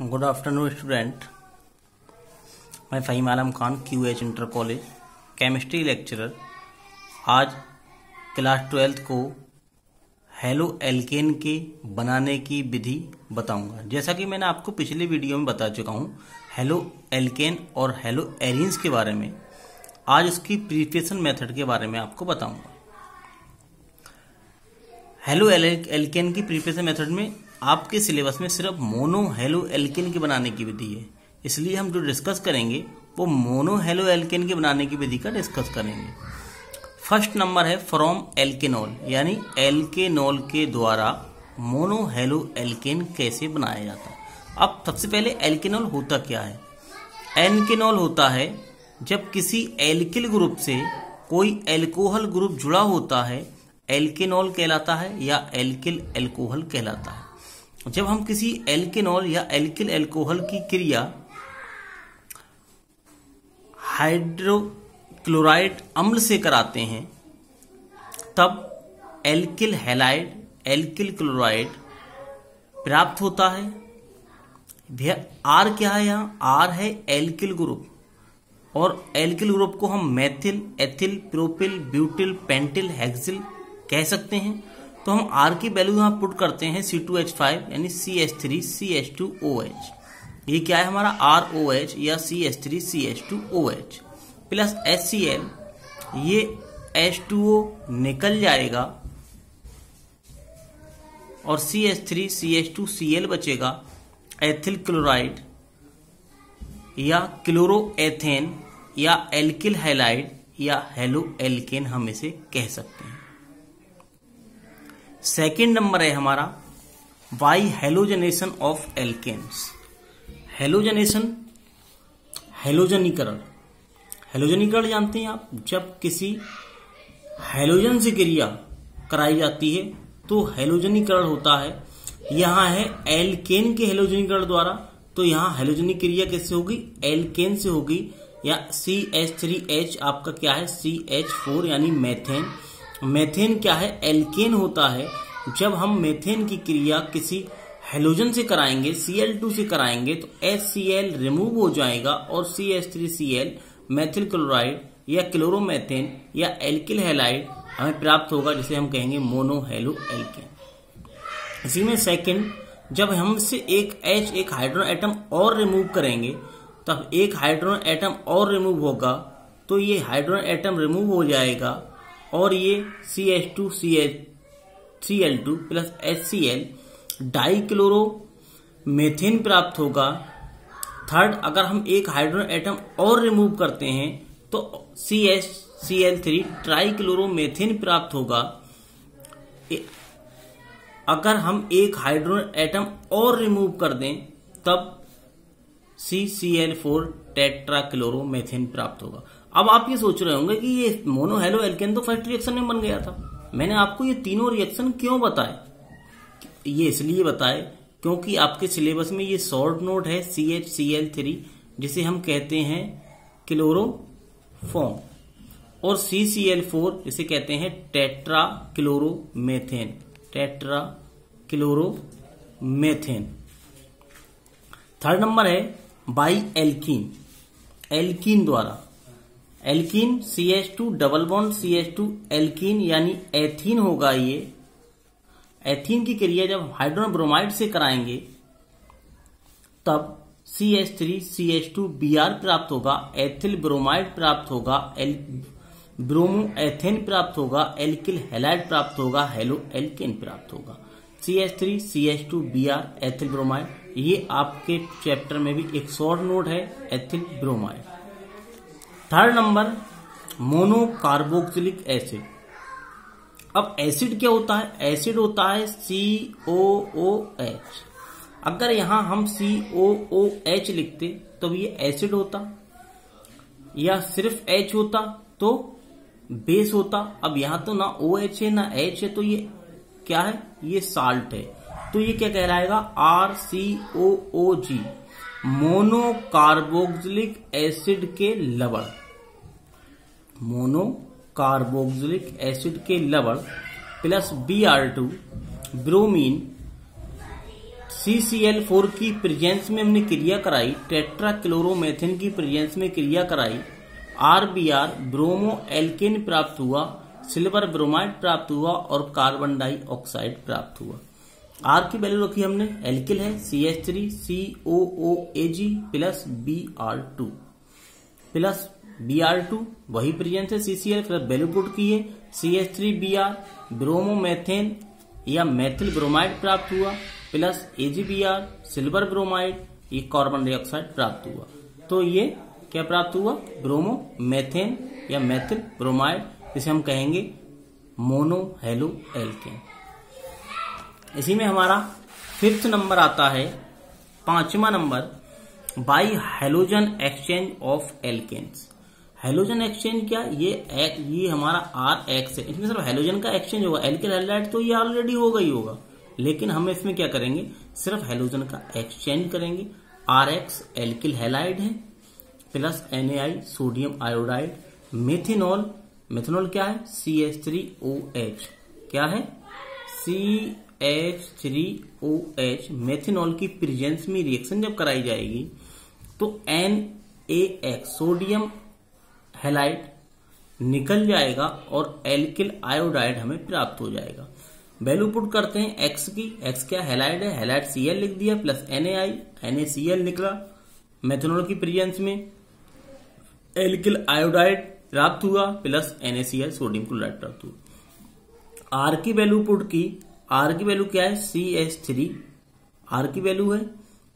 Good afternoon student. मैं Faheem Alam Khan QH inter college chemistry lecturer. आज class 12th को halo alkane के बनाने की विधि बताऊंगा। जैसा कि मैंने आपको पिछले वीडियो में बता चुका हूं हेलो एल्केन और हेलो एरीन्स के बारे में। आज उसकी प्रिपरेशन मेथड के बारे में आपको बताऊंगा। हेलो एल्केन की प्रिपरेशन मेथड में आपके सिलेबस में सिर्फ मोनो हेलो एल्केन के बनाने की विधि है, इसलिए हम जो डिस्कस करेंगे वो मोनो हेलो एल्केन के बनाने की विधि का डिस्कस करेंगे। फर्स्ट नंबर है फ्रॉम एल्केनॉल, यानी एल्केनॉल के द्वारा मोनो हेलो एल्केन कैसे बनाया जाता है। अब सबसे पहले एल्केनॉल होता क्या है। एल्केनॉल होता है जब किसी एल्किल ग्रुप से कोई एल्कोहल ग्रुप जुड़ा होता है, एल्केनॉल कहलाता है या एल्किल एल्कोहल कहलाता है। जब हम किसी एल्केनॉल या एल्किल एल्कोहल की क्रिया हाइड्रोक्लोराइड अम्ल से कराते हैं तब एल्किल हैलाइड एल्किल क्लोराइड प्राप्त होता है। भैया आर क्या है, यहाँ आर है एल्किल ग्रुप, और एल्किल ग्रुप को हम methyl, ethyl, propyl, butyl, pentyl, hexyl कह सकते हैं। तो हम आर की वैल्यू यहाँ पुट करते हैं C2H5 यानी CH3CH2OH। ये क्या है हमारा ROH या CH3CH2OH प्लस HCl, ये H2O निकल जाएगा और CH3CH2Cl बचेगा। एथिल क्लोराइड या क्लोरोएथेन या एल्किल हैलाइड या हेलो एल्केन हम इसे कह सकते हैं। सेकेंड नंबर है हमारा by halogenation of alkanes. Halogenation, हेलोजनीकरण। हेलोजनीकरण जानते हैं आप, जब किसी हेलोजन से क्रिया कराई जाती है तो हेलोजनीकरण होता है। यहां है एल्केन के हेलोजनीकरण द्वारा, तो यहां हेलोजनी क्रिया किससे होगी, एल्केन से होगी। या CH3H आपका क्या है CH4 यानी मेथेन। मेथेन क्या है, एल्केन होता है। जब हम मेथेन की क्रिया किसी हेलोजन से कराएंगे, Cl2 से कराएंगे, तो HCl रिमूव हो जाएगा और CH3Cl मेथिल क्लोराइड या क्लोरोमेथेन या एल्किल हैलाइड हमें प्राप्त होगा, जिसे हम कहेंगे मोनो हेलो एल्केन। इसी में सेकंड, जब हम इससे एक हाइड्रोजन एटम और रिमूव करेंगे, तब एक हाइड्रोजन एटम और रिमूव होगा, तो ये हाइड्रोजन एटम रिमूव हो जाएगा और ये CH2Cl2 plus HCl dichloro methane प्राप्त होगा। थर्ड, अगर हम एक हाइड्रोजन एटम और रिमूव करते हैं तो CHCl3 ट्राइक्लोरो मेथेन प्राप्त होगा। अगर हम एक हाइड्रोजन एटम और रिमूव कर दें तब CCl4 टेट्राक्लोरो मेथेन प्राप्त होगा। अब आप ये सोच रहे होंगे कि ये मोनो हेलो एल्केन तो फर्स्ट रिएक्शन में बन गया था। मैंने आपको ये तीनों रिएक्शन क्यों बताए, ये इसलिए बताए क्योंकि आपके सिलेबस में ये शॉर्ट नोट है CHCl3 जिसे हम कहते हैं क्लोरोफॉर्म, और CCl4 जिसे कहते हैं टेट्राक्लोरोमेथेन, टेट्राक्लोरोमेथेन। थर्ड नंबर है बाई एल्कीन, एल्कीन द्वारा। Alkene CH2 double bond CH2 alkene यानी एथीन होगा। ये एथीन की क्रिया जब हाइड्रोजन ब्रोमाइड से कराएंगे तब CH3CH2Br प्राप्त होगा, एथिल ब्रोमाइड प्राप्त होगा, ब्रोमो एथेन प्राप्त होगा, एल्किल हैलाइड प्राप्त होगा, हेलो एल्केन प्राप्त होगा। CH3CH2Br एथिल ब्रोमाइड, ये आपके चैप्टर में भी एक शॉर्ट नोट है ethyl bromide. Third number mono carboxylic acid. अब एसिड क्या होता है, एसिड होता है COOH। अगर यहां हम COOH लिखते तो ये एसिड होता, या सिर्फ H होता तो बेस होता। अब यहां तो ना OH है ना H है, तो ये क्या है, ये साल्ट है। तो ये क्या कहलाएगा, RCOOG, मोनो कार्बोक्सिलिक एसिड के लवण। मोनो कार्बोक्सिलिक एसिड के लवण प्लस Br2 ब्रोमीन CCl4 की प्रेजेंस में हमने क्रिया कराई, टेट्रा क्लोरोमेथेन की प्रेजेंस में क्रिया कराई, RBr ब्रोमो एल्केन प्राप्त हुआ, सिल्वर ब्रोमाइड प्राप्त हुआ और कार्बन डाइऑक्साइड प्राप्त हुआ। R की वैल्यू रखी हमने, एल्किल है CH3COOAg plus Br2 plus Br2 वही प्रेजेंस है CCl, फिर वैल्यू पुट की है CH3Br ब्रोमोमेथेन या मेथिल ब्रोमाइड प्राप्त हुआ प्लस AgBr सिल्वर ब्रोमाइड, ये कार्बन डाइऑक्साइड प्राप्त हुआ। तो ये क्या प्राप्त हुआ, ब्रोमोमेथेन या मेथिल ब्रोमाइड, जिसे हम कहेंगे मोनो हेलो एल्केन। इसी में हमारा 5th नंबर आता है, 5वां number, by halogen exchange of alkanes. Halogen exchange क्या, ये हमारा RX है, इसमें सिर्फ हैलोजन का एक्सचेंज होगा, एल्किल हैलाइड तो ये ऑलरेडी होगा ही होगा, लेकिन हम इसमें क्या करेंगे, सिर्फ हैलोजन का एक्सचेंज करेंगे। RX एल्किल हैलाइड है प्लस NaI सोडियम आयोडाइड, मेथिनॉल, मेथिनॉल क्या है CH3OH, क्या है CH3OH, मेथिनॉल की प्रेजेंस में रिएक्शन जब कराई जाएगी तो NaX सोडियम हैलाइड निकल जाएगा और एल्किल आयोडाइड हमें प्राप्त हो जाएगा। वैल्यू पुट करते हैं X की, X क्या हैलाइड है, हैलाइड Cl लिख दिया प्लस NaI, NaCl निकला, मेथनॉल की प्रेजेंस में एल्किल आयोडाइड प्राप्त हुआ प्लस NaCl सोडियम क्लोराइड प्राप्त हुआ। R की वैल्यू पुट की, R की वैल्यू क्या है CH3, R की वैल्यू है,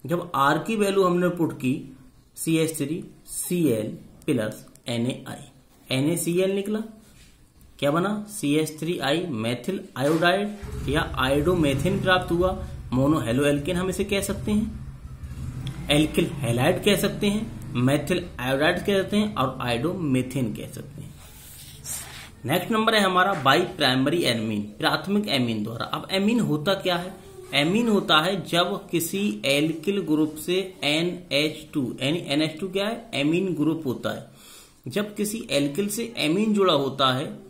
जब R की वैल्यू हमने पुट की CH3Cl प्लस NaI, NaCl निकला, क्या बना CH3I मेथिल आयोडाइड या आयोडोमेथेन प्राप्त हुआ, मोनो हेलो एल्केन हम इसे कह सकते हैं, एल्किल हैलाइड कह सकते हैं, मेथिल आयोडाइड कह सकते हैं और आयोडोमेथेन कह सकते हैं। नेक्स्ट नंबर है हमारा बाई प्राइमरी एमीन, प्राथमिक एमीन द्वारा। अब एमीन होता क्या है, एमीन होता है जब किसी एल्किल ग्रुप से NH2, यानी NH2 क्या है, एमीन ग्रुप होता है, जब किसी एल्किल से एमीन जुड़ा होता है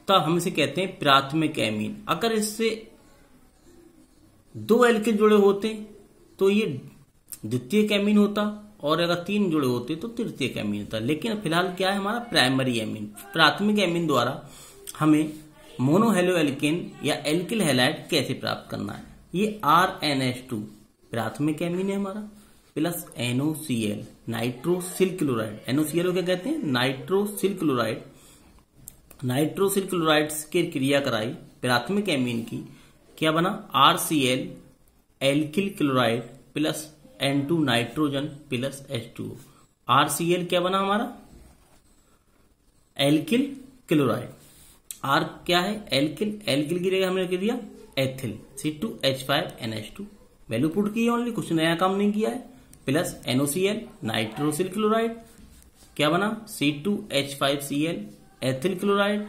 तब हम इसे कहते हैं प्राथमिक एमीन। अगर इससे 2 एल्किल जुड़े होते तो ये द्वितीयक एमीन होता, और अगर 3 जुड़े होते तो तृतीयक एमीन होता। लेकिन फिलहाल क्या है हमारा प्राइमरी एमीन, प्राथमिक एमीन द्वारा हमें मोनो हेलो एल्केन या एल्किल हैलाइड कैसे प्राप्त करना है। ये RNH2 प्राथमिक एमीन है हमारा, plus NOCl nitrosyl chloride, NOCl को क्या कहते हैं, नाइट्रोसिल क्लोराइड, नाइट्रोसिल क्लोराइड की क्रिया कराई प्राथमिक एमीन की, क्या बना RCl alkyl chloride plus N2 nitrogen plus H2O। RCl क्या बना हमारा एल्किल क्लोराइड, R क्या है एल्किल, एल्किल की जगह हमने लिख दिया एथिल C2H5NH2, वैल्यू पुट की ओनली, कुछ नया काम नहीं किया है, प्लस NOCl नाइट्रोसिल क्लोराइड, क्या बना C2H5Cl ethyl chloride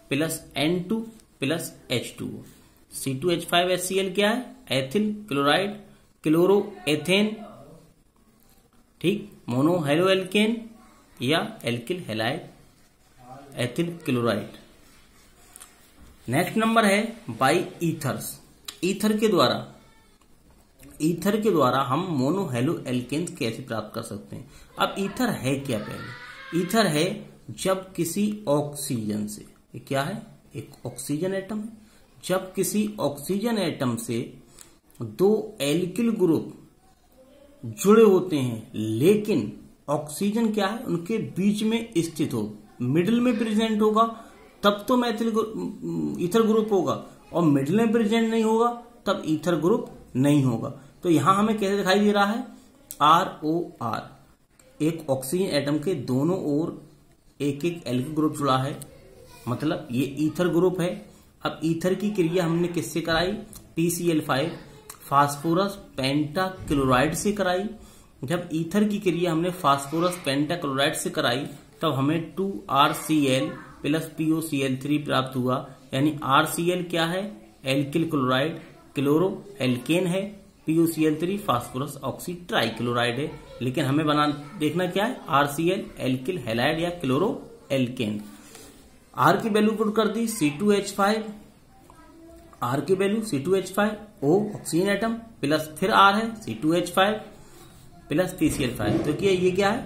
plus N2 plus H2O। C2H5HCl क्या है, एथिल क्लोराइड, क्लोरो एथेन, ठीक, मोनो हेलो एल्केन या alkyl halide, ethyl chloride. Next number है बाई ईथर्स, ईथर के द्वारा हम मोनो हेलो एल्केन्स कैसे प्राप्त कर सकते हैं। अब ईथर है क्या, पहले ईथर है जब किसी ऑक्सीजन से, ये क्या है एक ऑक्सीजन एटम है, जब किसी ऑक्सीजन एटम से 2 एल्किल ग्रुप जुड़े होते हैं लेकिन ऑक्सीजन क्या है उनके बीच में स्थित हो, मिडिल में प्रेजेंट होगा तब तो मैथिल ईथर ग्रुप होगा, और मिडिल में प्रेजेंट नहीं होगा तब ईथर ग्रुप नहीं होगा। तो यहां हमें कैसे दिखाई दे रहा है ROR, एक ऑक्सीजन एटम के दोनों ओर एक एक एल्किल ग्रुप जुड़ा है, मतलब ये ईथर ग्रुप है। अब ईथर की क्रिया हमने किससे कराई, PCl5 फास्फोरस पेंटाक्लोराइड से कराई। जब ईथर की क्रिया हमने फास्फोरस पेंटाक्लोराइड से कराई तब हमें 2RCl प्लस POCl3 प्राप्त हुआ, यानी RCl क्या है एल्किल क्लोराइड, क्लोरो एल्केन है, POCl3 फास्फोरस ऑक्सी ट्राइक्लोराइड है। लेकिन हमें देखना क्या है RCl एल्किल हैलाइड या क्लोरो एल्केन। R की वैल्यू पुट कर दी C2H5, R की value C2H5, O oxygen atom plus फिर R है C2H5 प्लस PCl5। तो ये क्या है?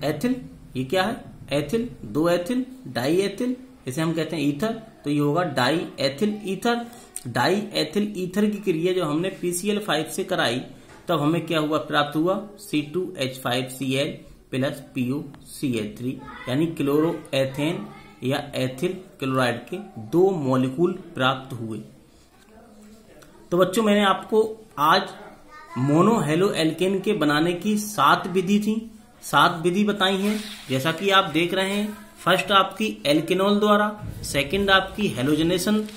एथिल। ये क्या है? एथिल। 2 एथिल, डाई एथिल, इसे हम कहते हैं ईथर। तो ये होगा die ethyl ether. Die ethyl ether की क्रिया जो हमने PCl5 से कराई तब हमें क्या हुआ, प्राप्त हुआ C2H5Cl प्लस POCl3, यानी क्लोरो एथेन या एथिल क्लोराइड के 2 मॉलिक्यूल प्राप्त हुए। तो बच्चों मैंने आपको आज मोनो हेलो एल्केन के बनाने की 7 विधि थी, 7 विधि बताई हैं। जैसा कि आप देख रहे हैं, फर्स्ट आपकी एल्केनॉल द्वारा, सेकंड आपकी हेलोजनेशन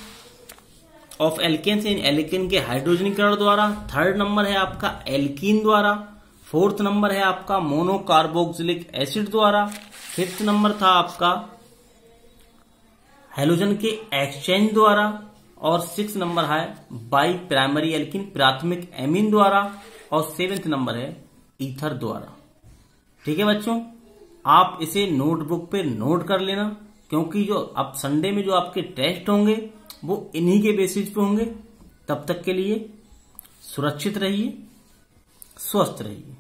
ऑफ एल्केन्स इन एल्केन के हाइड्रोजनीकरण द्वारा, थर्ड नंबर है आपका एल्कीन द्वारा, फोर्थ नंबर है आपका मोनोकार्बोक्सिलिक एसिड द्वारा, फिफ्थ नंबर था आपका हेलोजन के एक्सचेंज द्वारा, और 6 नंबर है बाई प्राइमरी एल्कीन प्राथमिक एमीन द्वारा, और 7th नंबर है ईथर द्वारा। ठीक है बच्चों, आप इसे नोटबुक पे नोट कर लेना, क्योंकि जो अब संडे में जो आपके टेस्ट होंगे वो इन्हीं के बेसिस पे होंगे। तब तक के लिए सुरक्षित रहिए, स्वस्थ रहिए।